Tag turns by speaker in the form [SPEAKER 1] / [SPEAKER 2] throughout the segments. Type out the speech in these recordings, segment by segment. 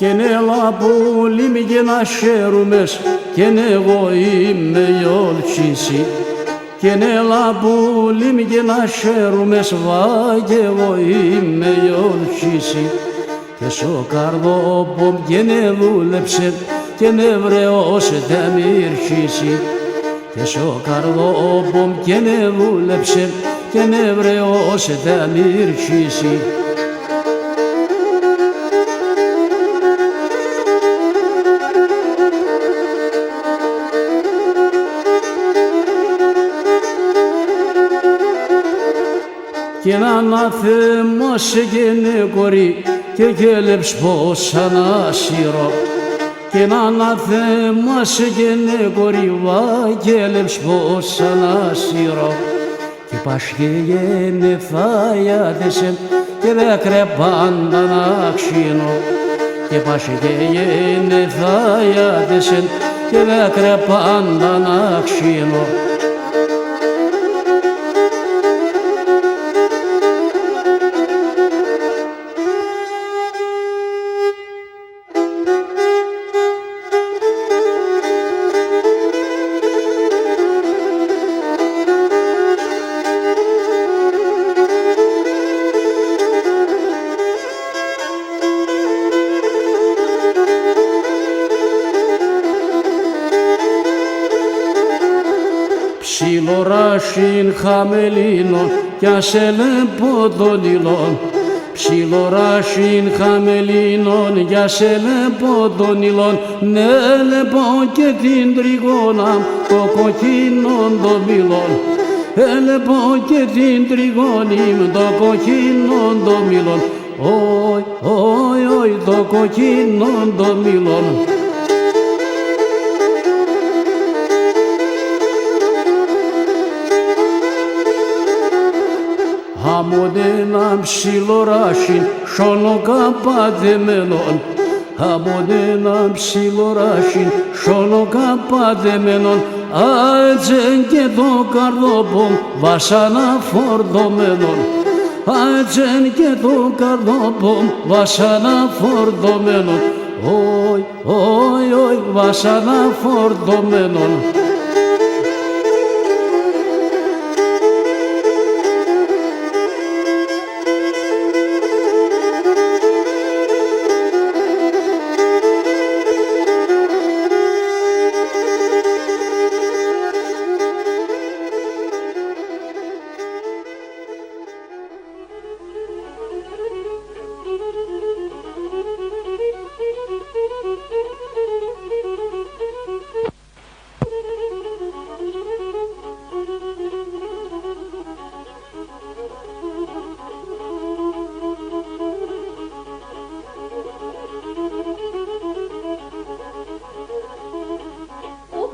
[SPEAKER 1] Και ναι λαπούλι μη και να χαίρομες και ναι εγώ είμαι η ολτσίση. Και ναι λαπούλι μη και να χαίρομες βα και εγώ είμαι η ολτσίση. Και σο καρδόπομ και ναι δούλεψε και ναι βρεώσε τε μυρχίσει. Και σο καρδόπομ και ναι δούλεψε και ναι βρεώσε τε μυρχίσει. Και να αναθέμασε και ναι κορί και κέλεψ πως ανάσυρο. Και να αναθέμασε και ναι κορί βα κέλεψ πως ανάσυρο. Και πας και γένε φάγιατεσαι και δε κρεπάντα να ξύνω. Και πας και γένε φάγιατεσαι και δε κρεπάντα να ξύνω. Ψιλοράσιν χαμελίνων κι ασέλε ποντονιλών. Ψιλοράσιν χαμελίνων κι ασέλε ποντονιλών. Ναι λεπώ και την τριγώνα το κοκκίνον το μιλών. Έλεπω και την τριγώνη το κοκκίνον το μιλών. Όι, όι, όι το κοκκίνον το μιλών. Αμοντένα ψιλοράσιν σολοκαπατεμένον. Αμοντένα ψιλοράσιν σολοκαπατεμένον. Άτζεν και το καρδόπομ βασάνα φορτωμένον. Άτζεν και το καρδόπομ βασάνα φορτωμένον. Όι, όι, όι βασάνα φορτωμένον.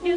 [SPEAKER 2] Che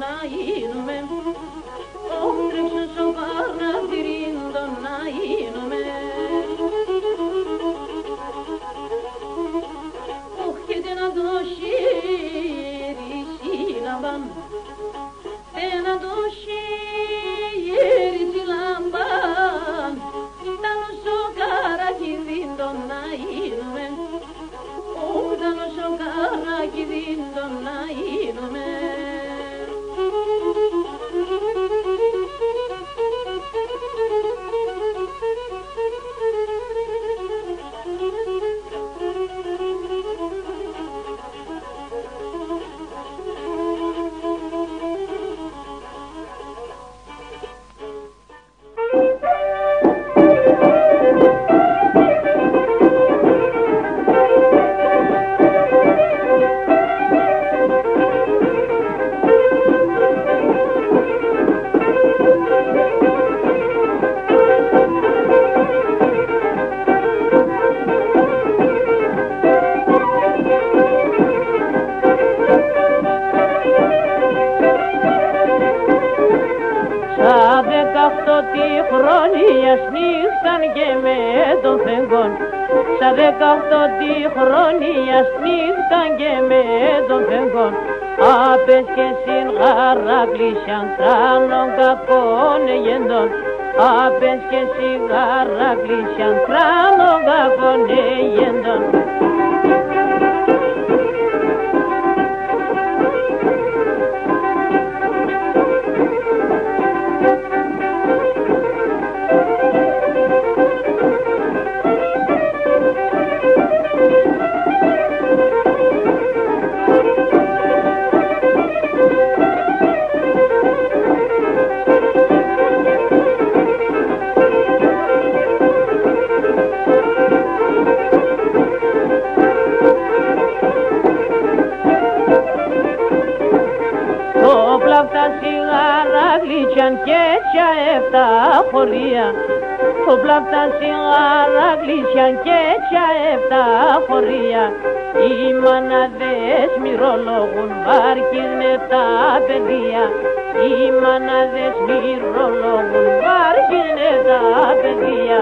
[SPEAKER 2] να γίνουμε, όχι τρέξω στο παρναθυρίντο να γίνουμε. Όχι και να το χέρι σύλλαμπαν, να το χέρι σύλλαμπαν, τάνω στο καρακιδίντο να γίνουμε, όχι τάνω στο καρακιδίντο να γίνουμε. Σα 18 χρόνια νύχταν και με τον φεγγόν, άπες και συν γαρακλήσιαν τράνων κακών εγεντών, άπες και συν γαρακλήσιαν τράνων κακών εγεντών. Και τσα 7 χωρία, το πλάπτα σιγάρα γλύσιαν και τσα 7 χωρία. Οι μαναδές μυρολόγουν βάρκινε τα παιδεία, οι μαναδές μυρολόγουν βάρκινε τα παιδεία.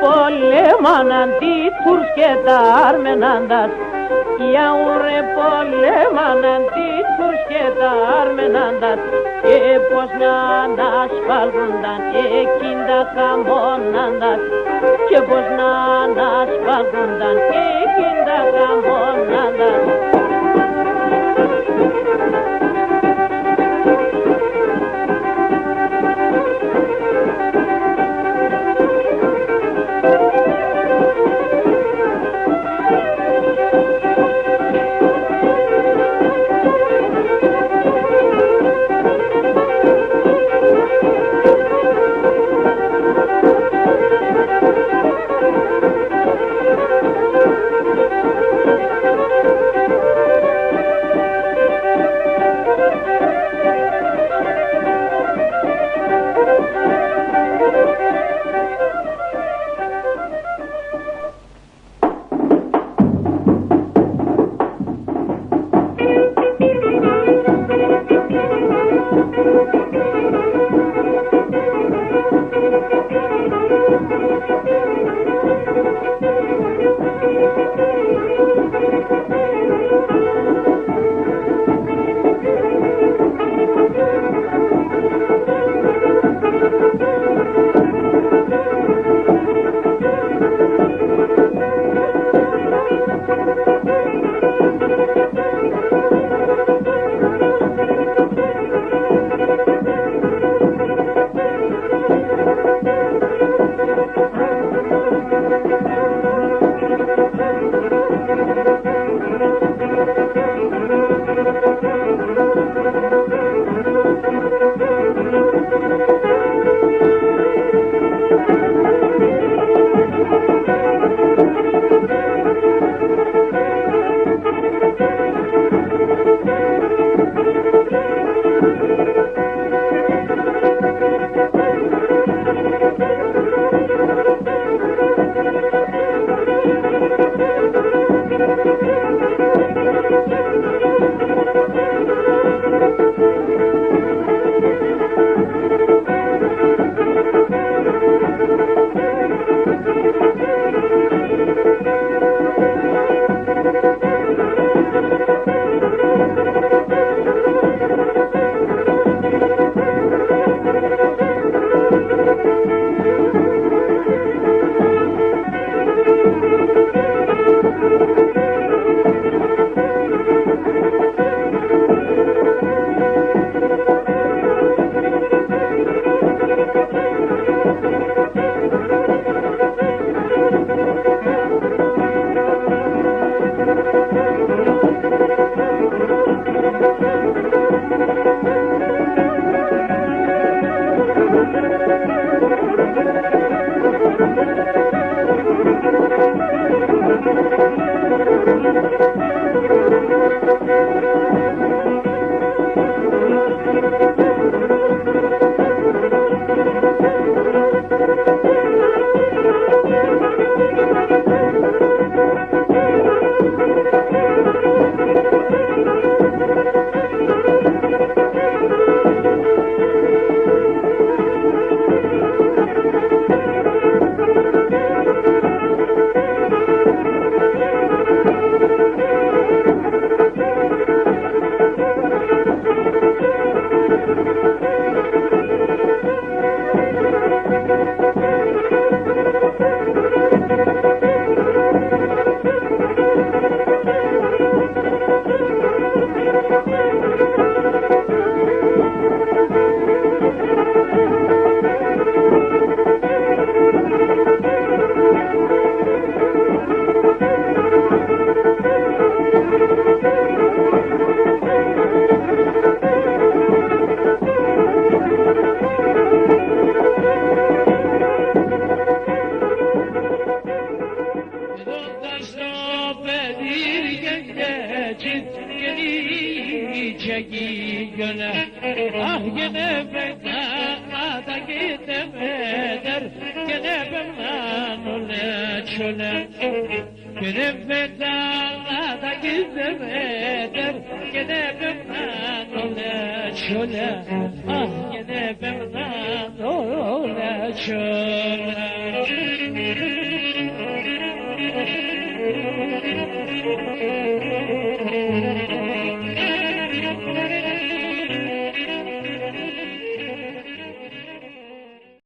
[SPEAKER 2] Πολέμαναν τη Τούρς και τα Αρμενάντας, οι αγούρε πολέμαναν τη Τούρς και τα Αρμενάντας, και πως να ανασφάλγουνταν εκείν τα χαμόναντας, και πως να ανασφάλγουνταν εκείν τα χαμόναντας.
[SPEAKER 3] Ah gene ben da gidemeder, gene ben ole çöle. Gene ben da gidemeder, gene ben ole çöle. Ah gene ben ole çöle.